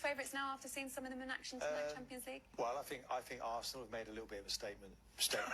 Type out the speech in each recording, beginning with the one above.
favourites now after seeing some of them in action tonight, Champions League? Well, I think Arsenal have made a little bit of a statement tonight.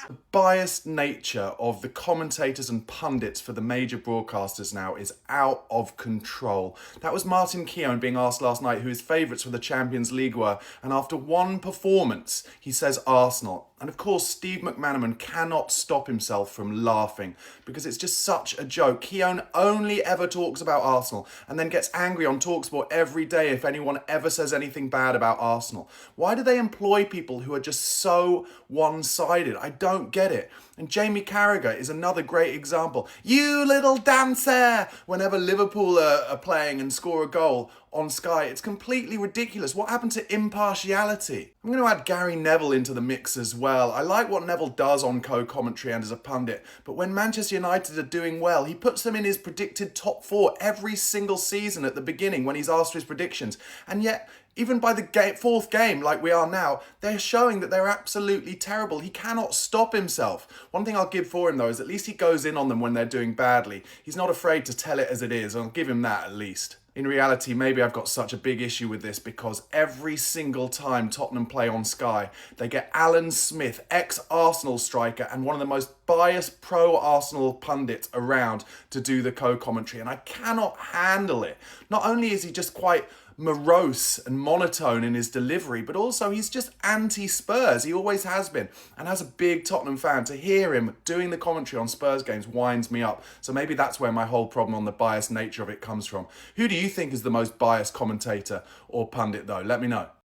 The biased nature of the commentators and pundits for the major broadcasters now is out of control. That was Martin Keown being asked last night who his favourites for the Champions League were, and after one performance, he says Arsenal. And of course, Steve McManaman cannot stop himself from laughing because it's just such a joke. Keown only ever talks about Arsenal and then gets angry on TalkSport every day if anyone ever says anything bad about Arsenal. Why do they employ people who are just so one-sided? I don't get it. And Jamie Carragher is another great example. You little dancer! Whenever Liverpool are playing and score a goal on Sky, it's completely ridiculous. What happened to impartiality? I'm going to add Gary Neville into the mix as well. I like what Neville does on co-commentary and as a pundit, but when Manchester United are doing well, he puts them in his predicted top 4 every single season at the beginning when he's asked for his predictions. And yet, even by the fourth game, like we are now, they're showing that they're absolutely terrible. He cannot stop himself. One thing I'll give for him, though, is at least he goes in on them when they're doing badly. He's not afraid to tell it as it is. I'll give him that at least. In reality, maybe I've got such a big issue with this because every single time Tottenham play on Sky, they get Alan Smith, ex-Arsenal striker and one of the most biased pro-Arsenal pundits around to do the co-commentary, and I cannot handle it. Not only is he just quite morose and monotone in his delivery, but also he's just anti-Spurs. He always has been. And as a big Tottenham fan, to hear him doing the commentary on Spurs games winds me up. So maybe that's where my whole problem on the biased nature of it comes from. Who do you think is the most biased commentator or pundit, though? Let me know.